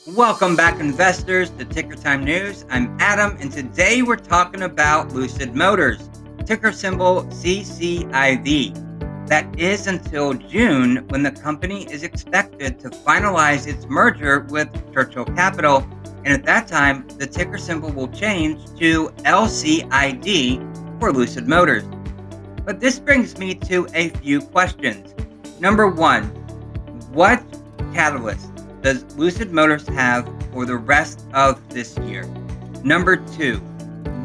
Welcome back, investors, to Ticker Time News. I'm Adam, and today we're talking about Lucid Motors, ticker symbol CCIV. That is until June, when the company is expected to finalize its merger with Churchill Capital. And at that time, the ticker symbol will change to LCID for Lucid Motors. But this brings me to a few questions. Number one, what catalyst does Lucid Motors have for the rest of this year? Number two,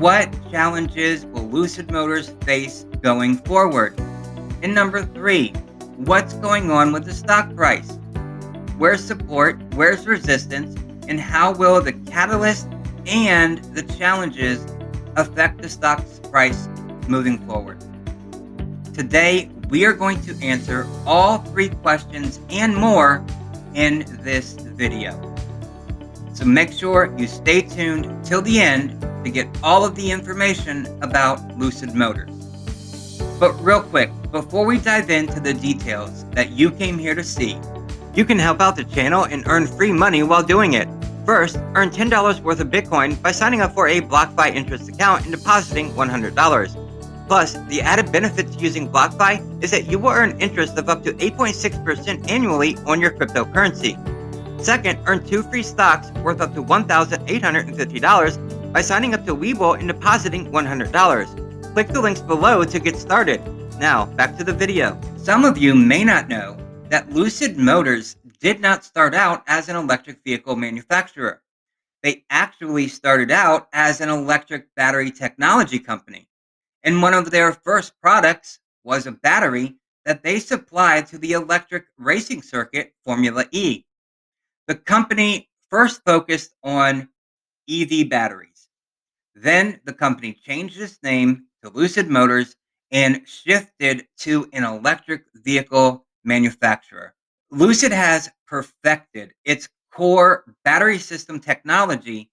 what challenges will Lucid Motors face going forward? And number three, what's going on with the stock price? Where's support? Where's resistance? And how will the catalyst and the challenges affect the stock's price moving forward? Today, we are going to answer all three questions and more in this video. So make sure you stay tuned till the end to get all of the information about Lucid Motors. But real quick, before we dive into the details that you came here to see, you can help out the channel and earn free money while doing it. First, earn $10 worth of Bitcoin by signing up for a BlockFi interest account and depositing $100. Plus, the added benefit to using BlockFi is that you will earn interest of up to 8.6% annually on your cryptocurrency. Second, earn 2 free stocks worth up to $1,850 by signing up to Webull and depositing $100. Click the links below to get started. Now, back to the video. Some of you may not know that Lucid Motors did not start out as an electric vehicle manufacturer. They actually started out as an electric battery technology company. And one of their first products was a battery that they supplied to the electric racing circuit, Formula E. The company first focused on EV batteries. Then the company changed its name to Lucid Motors and shifted to an electric vehicle manufacturer. Lucid has perfected its core battery system technology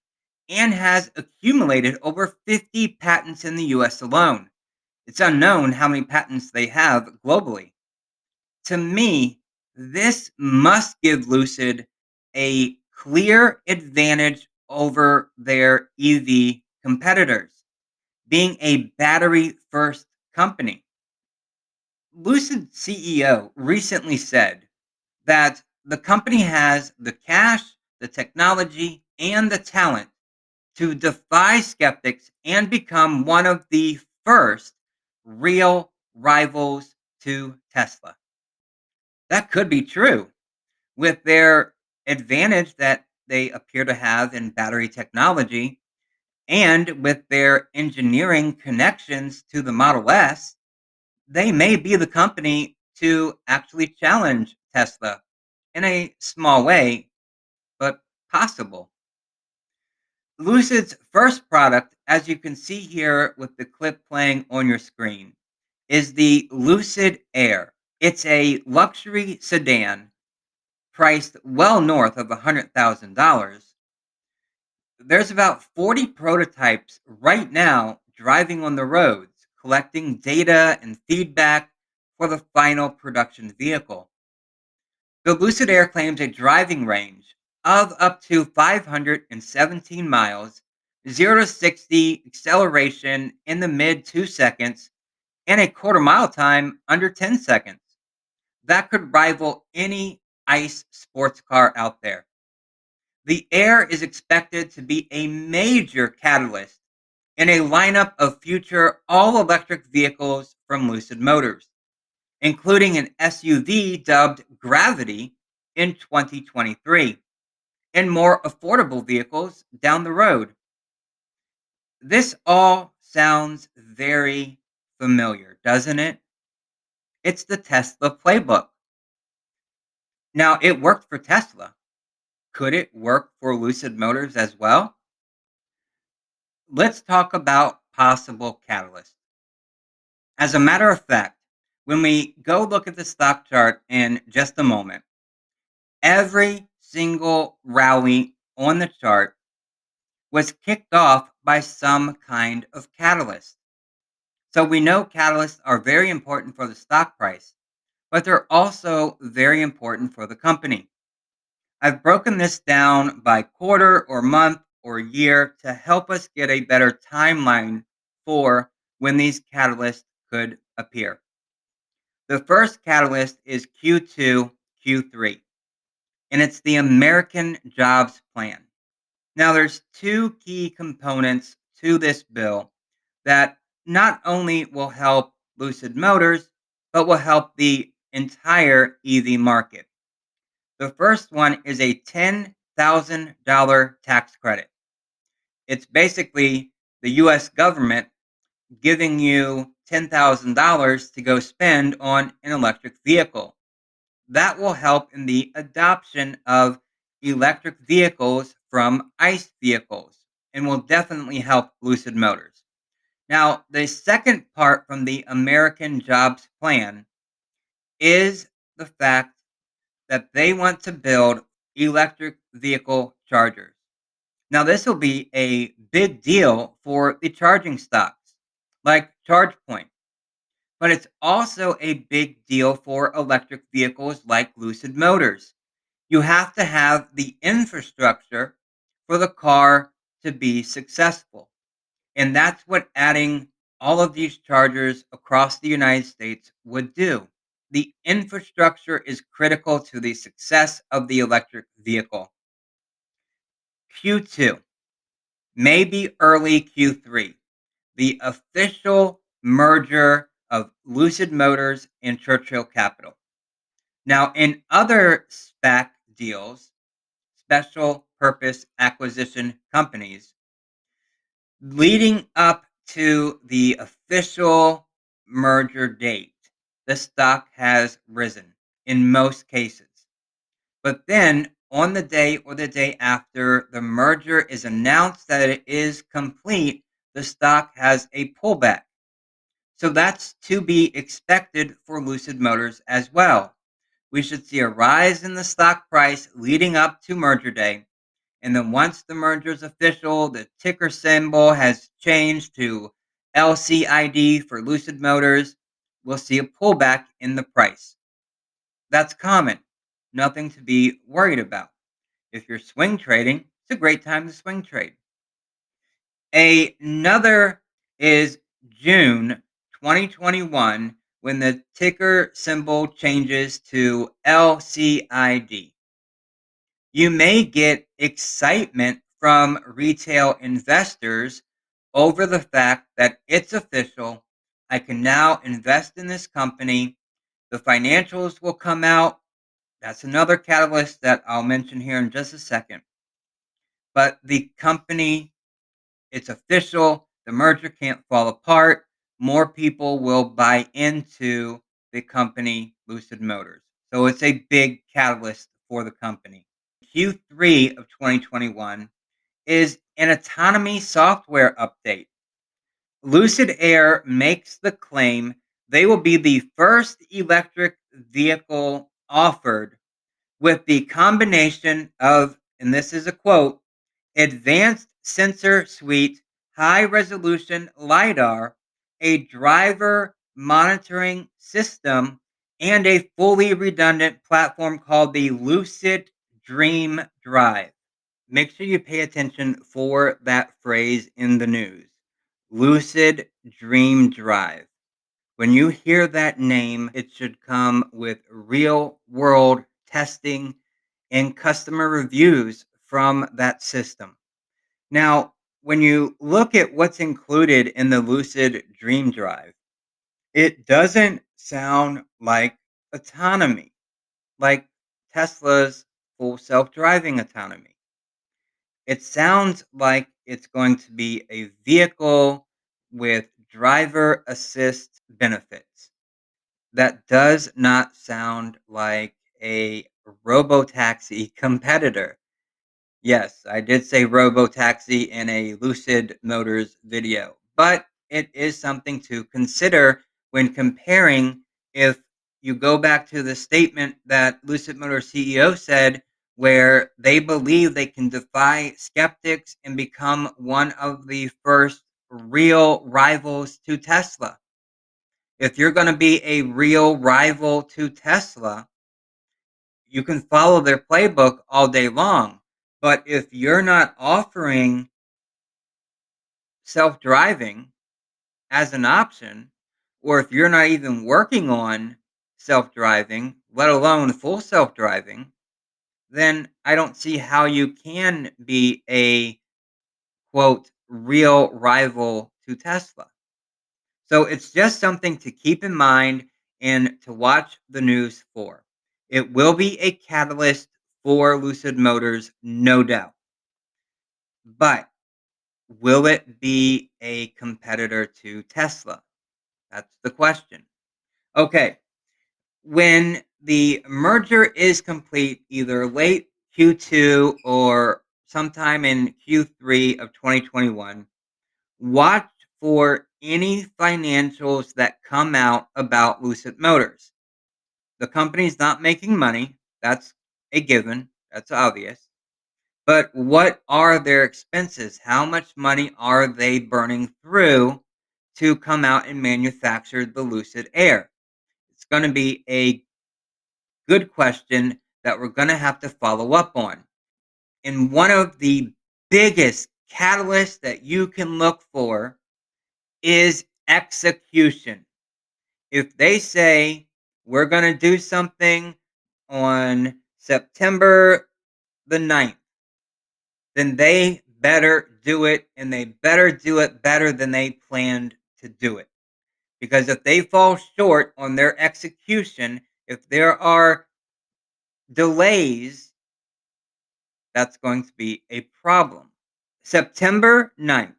and has accumulated over 50 patents in the US alone. It's unknown how many patents they have globally. To me, this must give Lucid a clear advantage over their EV competitors, being a battery first company. Lucid CEO recently said that the company has the cash, the technology, and the talent to defy skeptics and become one of the first real rivals to Tesla. That could be true with their advantage that they appear to have in battery technology and with their engineering connections to the Model S. They may be the company to actually challenge Tesla in a small way, but possible. Lucid's first product, as you can see here with the clip playing on your screen, is the Lucid Air. It's a luxury sedan priced well north of $100,000. There's about 40 prototypes right now driving on the roads, collecting data and feedback for the final production vehicle. The Lucid Air claims a driving range of up to 517 miles, 0 to 60 acceleration in the mid 2 seconds, and a quarter mile time under 10 seconds. That could rival any ICE sports car out there. The Air is expected to be a major catalyst in a lineup of future all electric vehicles from Lucid Motors, including an SUV dubbed Gravity in 2023, and more affordable vehicles down the road. This all sounds very familiar, doesn't it? It's the Tesla playbook. Now, it worked for Tesla. Could it work for Lucid Motors as well? Let's talk about possible catalysts. As a matter of fact, when we go look at the stock chart in just a moment, every single rally on the chart was kicked off by some kind of catalyst. So we know catalysts are very important for the stock price, but they're also very important for the company. I've broken this down by quarter or month or year to help us get a better timeline for when these catalysts could appear. The first catalyst is Q2, Q3, and it's the American Jobs Plan. Now, there's two key components to this bill that not only will help Lucid Motors, but will help the entire EV market. The first one is a $10,000 tax credit. It's basically the US government giving you $10,000 to go spend on an electric vehicle. That will help in the adoption of electric vehicles from ICE vehicles and will definitely help Lucid Motors. Now, the second part from the American Jobs Plan is the fact that they want to build electric vehicle chargers. Now, this will be a big deal for the charging stocks like ChargePoint, but it's also a big deal for electric vehicles like Lucid Motors. You have to have the infrastructure for the car to be successful. And that's what adding all of these chargers across the United States would do. The infrastructure is critical to the success of the electric vehicle. Q2, maybe early Q3, the official merger of Lucid Motors and Churchill Capital. Now, in other SPAC deals, special purpose acquisition companies, leading up to the official merger date, the stock has risen in most cases. But then on the day or the day after the merger is announced that it is complete, the stock has a pullback. So that's to be expected for Lucid Motors as well. We should see a rise in the stock price leading up to merger day. And then once the merger is official, the ticker symbol has changed to LCID for Lucid Motors, we'll see a pullback in the price. That's common. Nothing to be worried about. If you're swing trading, it's a great time to swing trade. Another is June 2021 when the ticker symbol changes to LCID. You may get excitement from retail investors over the fact that it's official. I can now invest in this company. The financials will come out. That's another catalyst that I'll mention here in just a second. But the company, it's official. The merger can't fall apart. More people will buy into the company, Lucid Motors. So it's a big catalyst for the company. Q3 of 2021 is an autonomy software update. Lucid Air makes the claim they will be the first electric vehicle offered with the combination of, and this is a quote, advanced sensor suite, high resolution LiDAR, a driver monitoring system, and a fully redundant platform called the Lucid Dream Drive. Make sure you pay attention for that phrase in the news. Lucid Dream Drive. When you hear that name, it should come with real world testing and customer reviews from that system. Now, when you look at what's included in the Lucid Dream Drive, it doesn't sound like autonomy, like Tesla's full self driving autonomy. It sounds like it's going to be a vehicle with driver assist benefits. That does not sound like a robotaxi competitor. Yes, I did say robotaxi in a Lucid Motors video, but it is something to consider when comparing. If you go back to the statement that Lucid Motors CEO said, where they believe they can defy skeptics and become one of the first real rivals to Tesla. If you're going to be a real rival to Tesla, You can follow their playbook all day long, but if you're not offering self-driving as an option, or if you're not even working on self-driving, let alone full self-driving, then I don't see how you can be a quote real rival to Tesla. So it's just something to keep in mind and to watch the news for. It will be a catalyst for Lucid Motors, no doubt. But will it be a competitor to Tesla? That's the question. Okay. When the merger is complete, either late Q2 or sometime in Q3 of 2021, watch for any financials that come out about Lucid Motors. The company's not making money. That's a given. That's obvious. But what are their expenses? How much money are they burning through to come out and manufacture the Lucid Air? It's going to be a good question that we're going to have to follow up on. And one of the biggest catalysts that you can look for is execution. If they say we're going to do something on September the 9th, then they better do it, and they better do it better than they planned to do it. Because if they fall short on their execution, if there are delays, that's going to be a problem. September 9th,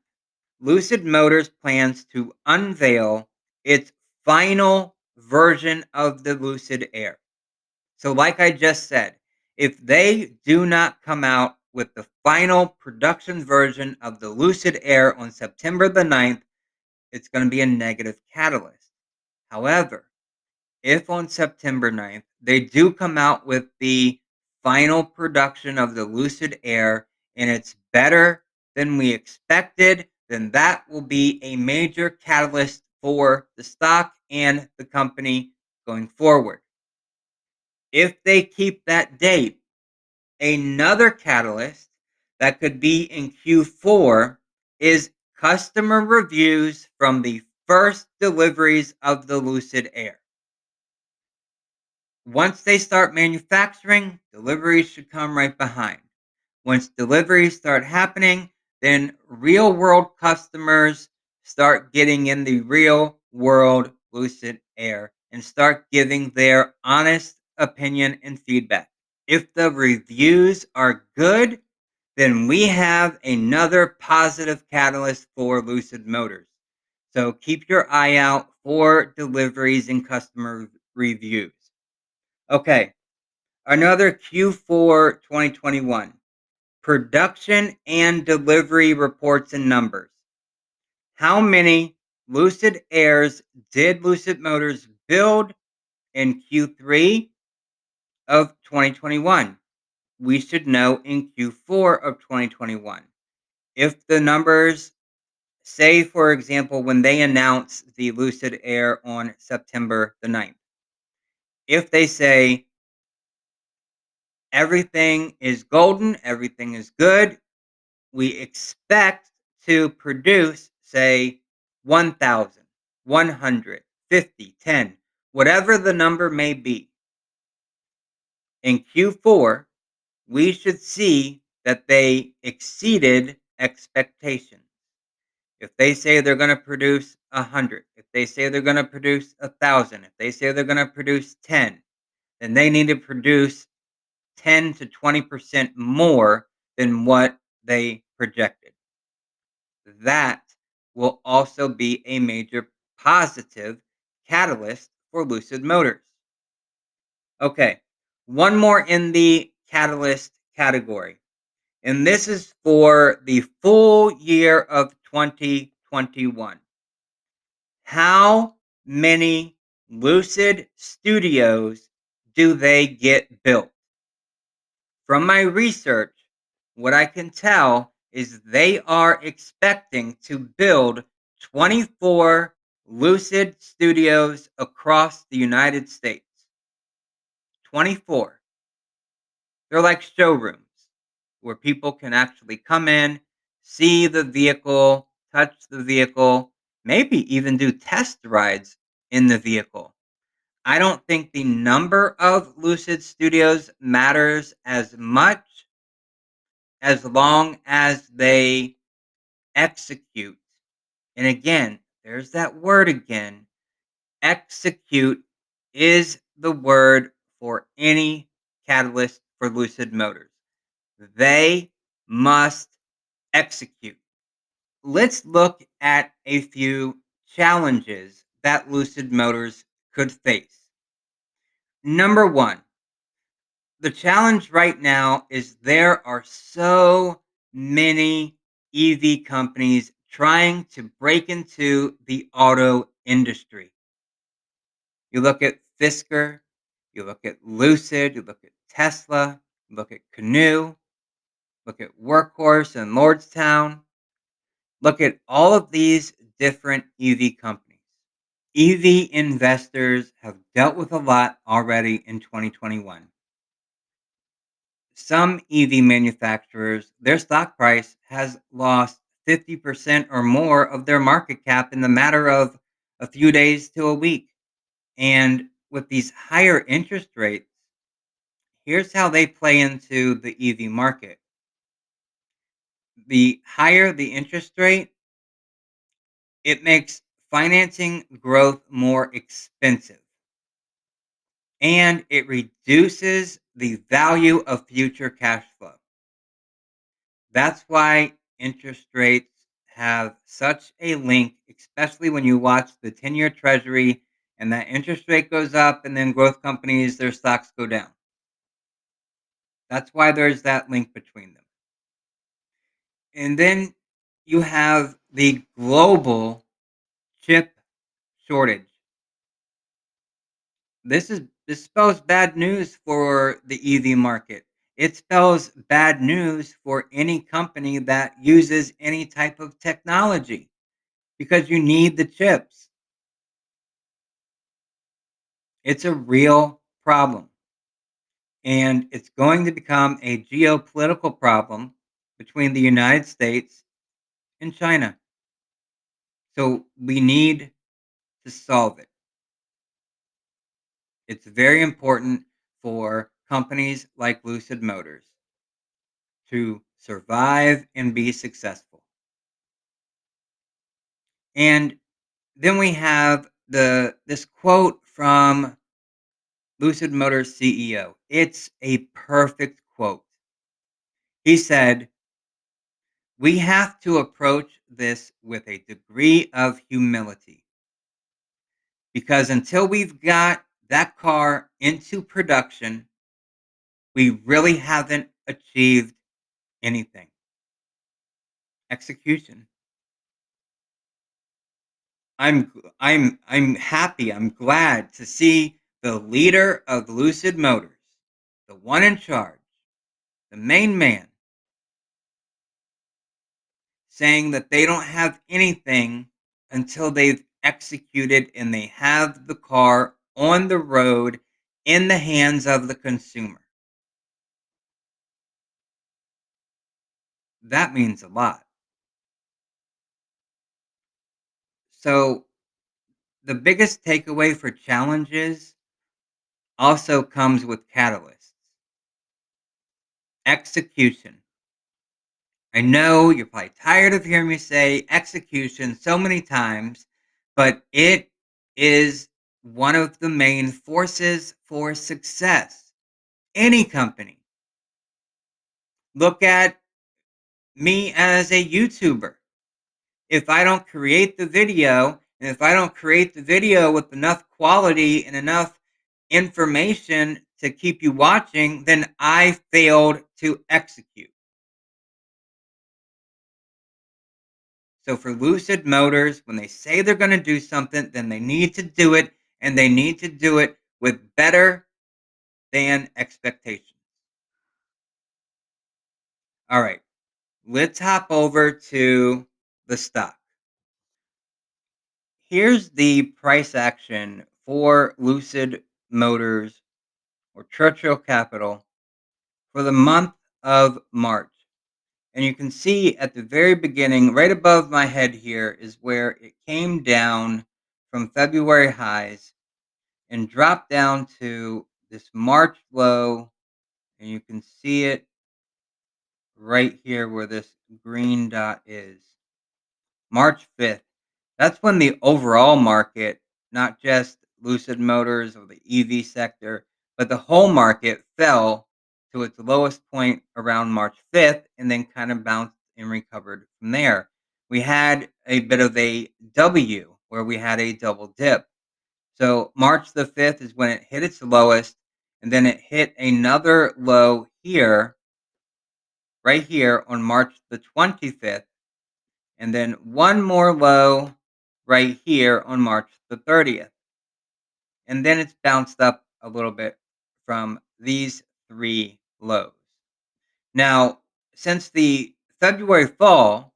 Lucid Motors plans to unveil its final version of the Lucid Air. So, like I just said, if they do not come out with the final production version of the Lucid Air on September the 9th, it's going to be a negative catalyst. However, if on September 9th they do come out with the final production of the Lucid Air and it's better than we expected, then that will be a major catalyst for the stock and the company going forward. If they keep that date, another catalyst that could be in Q4 is customer reviews from the first deliveries of the Lucid Air. Once they start manufacturing, deliveries should come right behind. Once deliveries start happening, then real world customers start getting in the real world Lucid Air and start giving their honest opinion and feedback. If the reviews are good, then we have another positive catalyst for Lucid Motors. So keep your eye out for deliveries and customer reviews. Okay, another Q4 2021 production and delivery reports and numbers. How many Lucid Airs did Lucid Motors build in Q3 of 2021? We should know in Q4 of 2021. If the numbers say, for example, when they announce the Lucid Air on September the 9th, if they say everything is golden, everything is good, we expect to produce, say, 1,000, 100, 50, 10, whatever the number may be. In Q4, we should see that they exceeded expectations. If they say they're going to produce 100, if they say they're going to produce 1,000, if they say they're going to produce 10, then they need to produce 10 to 20% more than what they projected. That will also be a major positive catalyst for Lucid Motors. Okay, one more in the catalyst category, and this is for the full year of 2021. How many Lucid studios do they get built? From my research, what I can tell is they are expecting to build 24 Lucid studios across the United States. 24. They're like showrooms where people can actually come in, see the vehicle, touch the vehicle, maybe even do test rides in the vehicle. I don't think the number of Lucid Studios matters as much as long as they execute. And again, there's that word again. Execute is the word for any catalyst for Lucid Motors. They must execute. Let's look at a few challenges that Lucid Motors could face. Number one, the challenge right now is there are so many EV companies trying to break into the auto industry. You look at Fisker, you look at Lucid, you look at Tesla, you look at Canoe, look at Workhorse and Lordstown. Look at all of these different EV companies. EV investors have dealt with a lot already in 2021. Some EV manufacturers, their stock price has lost 50% or more of their market cap in the matter of a few days to a week. And with these higher interest rates, here's how they play into the EV market. The higher the interest rate, it makes financing growth more expensive, and it reduces the value of future cash flow. That's why interest rates have such a link, especially when you watch the 10-year treasury and that interest rate goes up and then growth companies, their stocks go down. That's why there's that link between them. And then you have the global chip shortage. This spells bad news for the EV market. It spells bad news for any company that uses any type of technology because you need the chips. It's a real problem, and it's going to become a geopolitical problem between the United States and China. So we need to solve it. It's very important for companies like Lucid Motors to survive and be successful. And then we have this quote from Lucid Motors CEO. It's a perfect quote. He said, "We have to approach this with a degree of humility because until we've got that car into production, we really haven't achieved anything." Execution. I'm happy, I'm glad to see the leader of Lucid Motors, the one in charge, the main man, saying that they don't have anything until they've executed and they have the car on the road in the hands of the consumer. That means a lot. So, the biggest takeaway for challenges also comes with catalysts. Execution. I know you're probably tired of hearing me say execution so many times, but it is one of the main forces for success. Any company. Look at me as a YouTuber. If I don't create the video, and if I don't create the video with enough quality and enough information to keep you watching, then I failed to execute. So for Lucid Motors, when they say they're going to do something, then they need to do it, and they need to do it with better than expectations. All right, let's hop over to the stock. Here's the price action for Lucid Motors or Churchill Capital for the month of March. And you can see at the very beginning, right above my head here, is where it came down from February highs and dropped down to this March low. And you can see it right here where this green dot is. March 5th. That's when the overall market, not just Lucid Motors or the EV sector, but the whole market fell to its lowest point around March 5th and then kind of bounced and recovered from there. We had a bit of a W where we had a double dip. So March the 5th is when it hit its lowest, and then it hit another low here, right here on March the 25th, and then one more low right here on March the 30th. And then it's bounced up a little bit from these three lows. Now, since the February fall,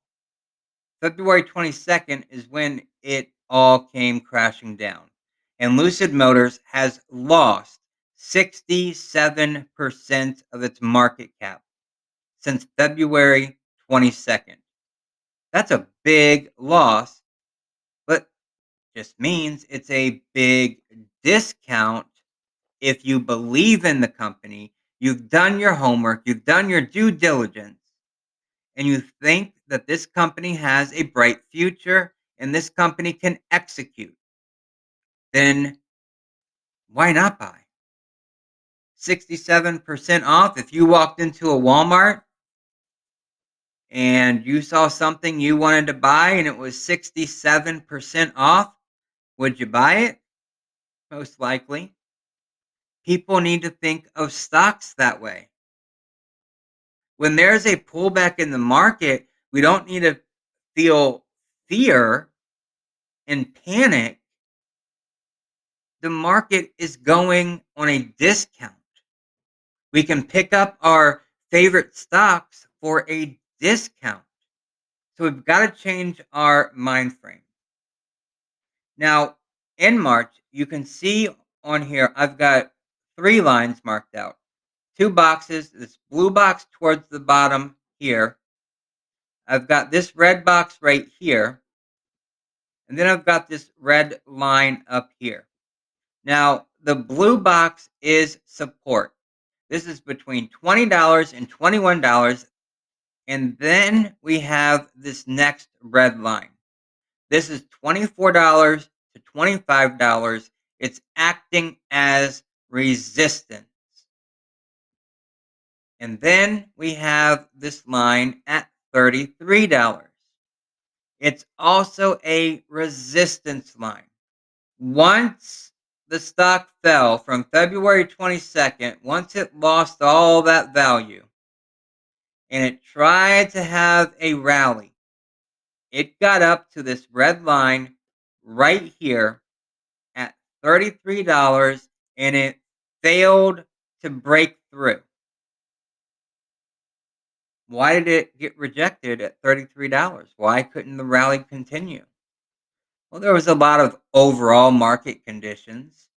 February 22nd is when it all came crashing down. And Lucid Motors has lost 67% of its market cap since February 22nd. That's a big loss, but just means it's a big discount if you believe in the company, you've done your homework, you've done your due diligence, and you think that this company has a bright future and this company can execute, then why not buy? 67% off. If you walked into a Walmart and you saw something you wanted to buy and it was 67% off, would you buy it? Most likely. People need to think of stocks that way. When there's a pullback in the market, we don't need to feel fear and panic. The market is going on a discount. We can pick up our favorite stocks for a discount. So we've got to change our mind frame. Now, in March, you can see on here, I've got three lines marked out. Two boxes, this blue box towards the bottom here. I've got this red box right here. And then I've got this red line up here. Now, the blue box is support. This is between $20 and $21. And then we have this next red line. This is $24 to $25. It's acting as resistance. And then we have this line at $33. It's also a resistance line. Once the stock fell from February 22nd, once it lost all that value and it tried to have a rally, it got up to this red line right here at $33 and it failed to break through. Why did it get rejected at $33? Why couldn't the rally continue? Well, there was a lot of overall market conditions,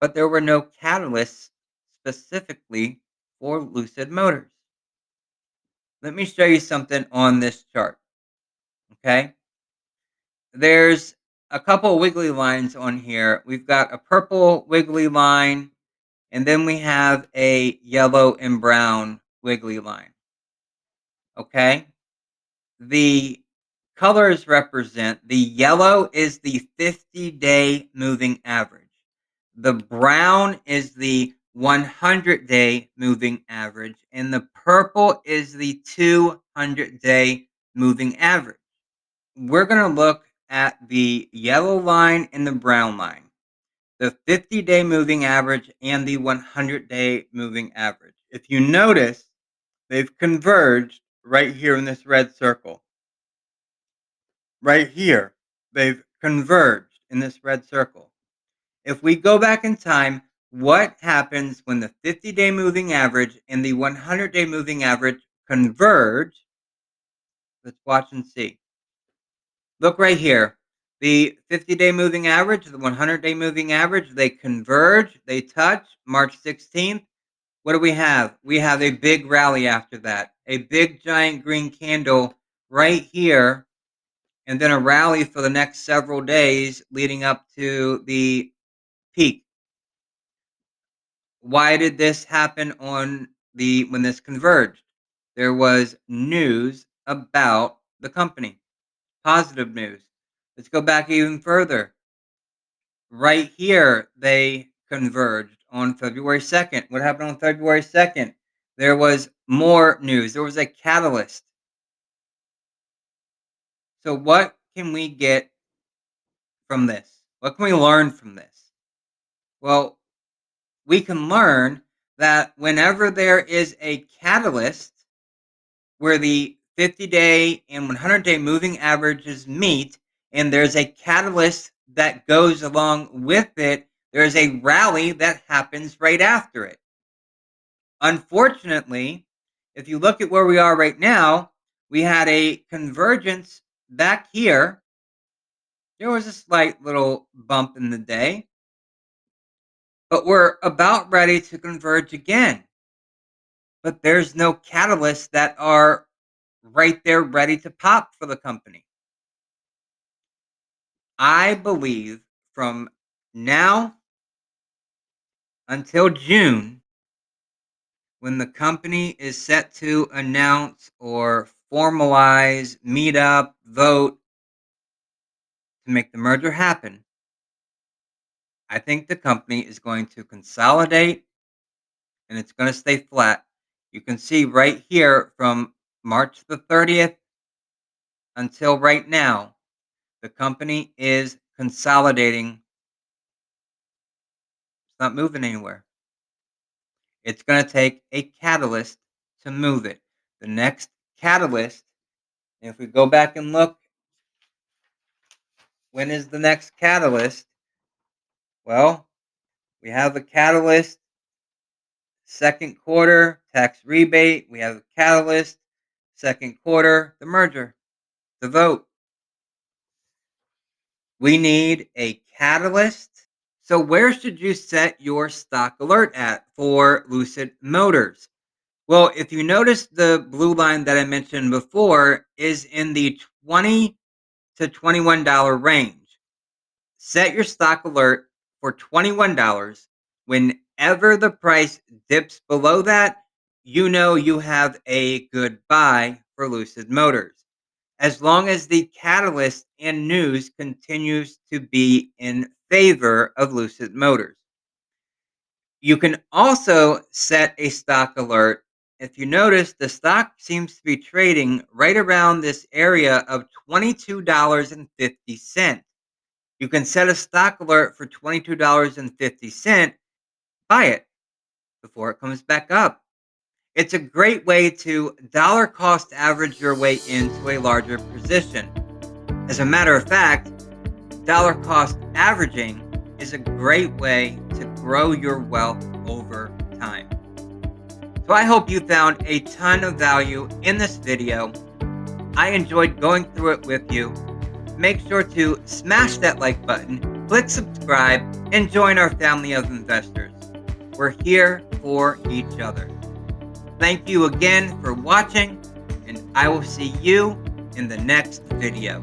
but there were no catalysts specifically for Lucid Motors. Let me show you something on this chart, okay? There's a couple wiggly lines on here. We've got a purple wiggly line, and then we have a yellow and brown wiggly line, okay? The colors represent the yellow is the 50-day moving average. The brown is the 100-day moving average, and the purple is the 200-day moving average. We're going to look at the yellow line and the brown line, the 50-day moving average and the 100-day moving average. If you notice, they've converged right here in this red circle. Right here, they've converged in this red circle. If we go back in time, what happens when the 50-day moving average and the 100-day moving average converge? Let's watch and see. Look right here. The 50-day moving average, the 100-day moving average, they converge, they touch March 16th. What do we have? We have a big rally after that, a big giant green candle right here, and then a rally for the next several days leading up to the peak. Why did this happen on the when this converged? There was news about the company, positive news. Let's go back even further. Right here, they converged on February 2nd. What happened on February 2nd? There was more news. There was a catalyst. So what can we get from this? What can we learn from this? Well, we can learn that whenever there is a catalyst where the 50-day and 100-day moving averages meet, and there's a catalyst that goes along with it, there's a rally that happens right after it. Unfortunately, if you look at where we are right now, we had a convergence back here. There was a slight little bump in the day, but we're about ready to converge again. But there's no catalysts that are right there ready to pop for the company. I believe from now until June, when the company is set to announce or formalize, meet up, vote to make the merger happen, I think the company is going to consolidate and it's going to stay flat. You can see right here from March the 30th until right now, the company is consolidating. It's not moving anywhere. It's going to take a catalyst to move it. The next catalyst, if we go back and look, when is the next catalyst? Well, we have the catalyst second quarter tax rebate. We have the catalyst second quarter, the merger, the vote. We need a catalyst. So, where should you set your stock alert at for Lucid Motors? Well, if you notice, the blue line that I mentioned before is in the $20 to $21 range. Set your stock alert for $21. Whenever the price dips below that, you know you have a good buy for Lucid Motors. As long as the catalyst and news continues to be in favor of Lucid Motors. You can also set a stock alert. If you notice, the stock seems to be trading right around this area of $22.50. You can set a stock alert for $22.50, buy it before it comes back up. It's a great way to dollar cost average your way into a larger position. As a matter of fact, dollar cost averaging is a great way to grow your wealth over time. So I hope you found a ton of value in this video. I enjoyed going through it with you. Make sure to smash that like button, click subscribe, and join our family of investors. We're here for each other. Thank you again for watching, and I will see you in the next video.